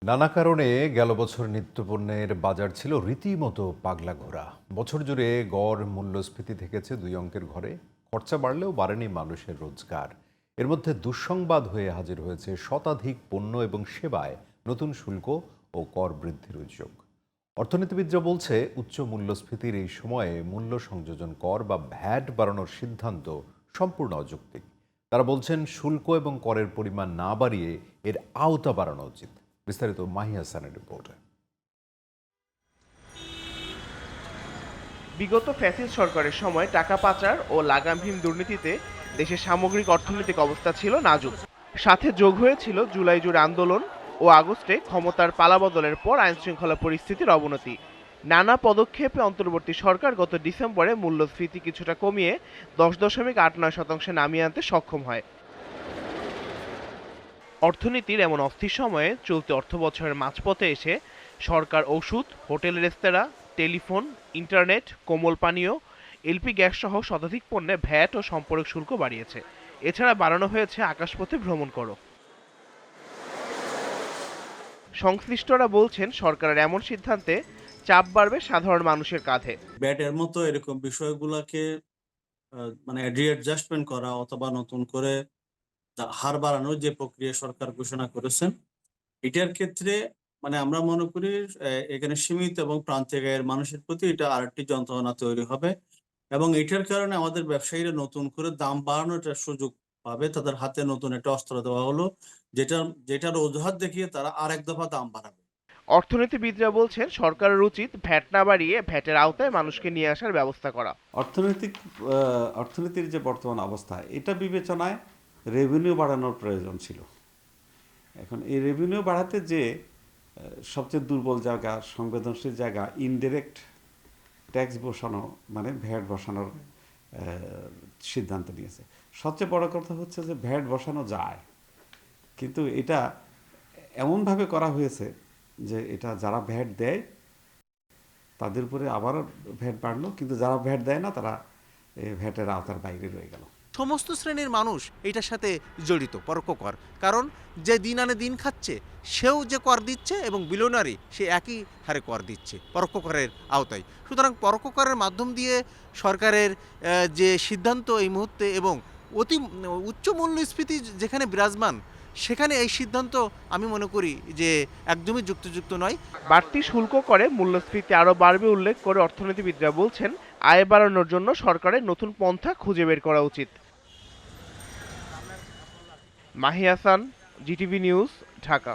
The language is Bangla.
নানা কারণে গেল বছর নিত্যপণ্যের বাজার ছিল রীতিমতো পাগলা ঘোরা। বছর জুড়ে গড় মূল্যস্ফীতি থেকেছে 2 অঙ্কের ঘরে। খরচা বাড়লেও বাড়েনি মানুষের রোজগার। এর মধ্যে দুঃসংবাদ হয়ে হাজির হয়েছে শতাধিক পণ্য এবং সেবায় নতুন শুল্ক ও কর বৃদ্ধির অভিযোগ। অর্থনীতিবিদরা বলছে, উচ্চ মূল্যস্ফীতির এই সময়ে মূল্য সংযোজন কর বা ভ্যাট বাড়ানোর সিদ্ধান্ত সম্পূর্ণ অযৌক্তিক। তারা বলছেন, শুল্ক এবং করের পরিমাণ না বাড়িয়ে এর আওতা বাড়ানো উচিত। বিস্তারিত মাহি হাসানের রিপোর্টে। বিগত ফ্যাসিস্ট সরকারের সময় টাকা পাচার ও লাগামহীন দুর্নীতিতে দেশের সামগ্রিক অর্থনৈতিক অবস্থা ছিল নাজুক। সাথে যোগ হয়েছিল জুলাই জুড়ে আন্দোলন ও আগস্টে ক্ষমতার পালাবদলের পর আইনশৃঙ্খলা পরিস্থিতির অবনতি। নানা পদক্ষেপে অন্তর্বর্তী সরকার গত ডিসেম্বরে মূল্যস্ফীতি কিছুটা কমিয়ে 10.89% নামিয়ে আনতে সক্ষম হয়। অর্থনীতির এমন অস্থির সময়ে চলতি অর্থবছরের মাঝপথে এসে সরকার ওষুধ, হোটেল, রেস্তোরাঁ, টেলিফোন, ইন্টারনেট, কোমল পানীয়, এলপি গ্যাস সহ শতাধিক পণ্যে ভ্যাট ও সম্পর্ক শুল্ক বাড়িয়েছে। এছাড়া বাড়ানো হয়েছে আকাশপথে ভ্রমণ করও। সংশ্লিষ্টরা বলছেন, সরকারের এমন সিদ্ধান্তে চাপ বাড়বে সাধারণ মানুষের কাঁধে। ব্যাটের মতো এরকম বিষয়গুলোকে মানে রিঅ্যাডজাস্টমেন্ট করা অথবা নতুন করে হার বাড়ানোর যে প্রক্রিয়া সরকার ঘোষণা করেছেন, এটার ক্ষেত্রে মানে আমরা মনে করি এখানে সীমিত এবং প্রান্তিক আয়ের মানুষের প্রতি এটা আরেকটি যন্ত্রণা তৈরি হবে এবং এটার কারণে আমাদের ব্যবসায়ীরা নতুন করে দাম বাড়ানোর একটা সুযোগ পাবে। তাদের হাতে নতুন একটা অস্ত্র দেওয়া হলো, যেটার অজুহাত দেখিয়ে তারা আরেক দফা দাম বাড়াবে। অর্থনীতিবিদরা বলছেন, সরকারের উচিত ভ্যাট না বাড়িয়ে ভ্যাটের আওতায় মানুষকে নিয়ে আসার ব্যবস্থা করা। অর্থনীতির যে বর্তমান অবস্থা, এটা বিবেচনায় রেভিনিউ বাড়ানোর প্রয়োজন ছিল। এখন এই রেভিনিউ বাড়াতে যে সবচেয়ে দুর্বল জায়গা, সংবেদনশীল জায়গা, ইনডিরেক্ট ট্যাক্স বসানো মানে ভ্যাট বসানোর সিদ্ধান্ত নিয়েছে। সবচেয়ে বড় কথা হচ্ছে যে ভ্যাট বসানো যায়, কিন্তু এটা এমনভাবে করা হয়েছে যে এটা যারা ভ্যাট দেয় তাদের উপরে আবারও ভ্যাট বাড়লো, কিন্তু যারা ভ্যাট দেয় না তারা ভ্যাটের আওতার বাইরে রয়ে গেল। সমস্ত শ্রেণীর মানুষ এটার সাথে জড়িত, পরোক্ষ কর। কারণ যে দিন আনে দিন খাচ্ছে সেও যে কর দিচ্ছে এবং বিলিয়নারি সে একই হারে কর দিচ্ছে পরোক্ষ করের আওতায়। সুতরাং পরোক্ষ করের মাধ্যম দিয়ে সরকারের যে সিদ্ধান্ত এই মুহূর্তে এবং অতি উচ্চ মূল্যস্ফীতি যেখানে বিরাজমান, সেখানে এই সিদ্ধান্ত আমি মনে করি যে একদমই যুক্তিযুক্ত নয়। বাড়তি শুল্ক করে মূল্যস্ফীতি আরও বাড়বে উল্লেখ করে অর্থনীতিবিদরা বলছেন, আয় বাড়ানোর জন্য সরকারের নতুন পন্থা খুঁজে বের করা উচিত। Mahi Hasan, GTV news, Dhaka.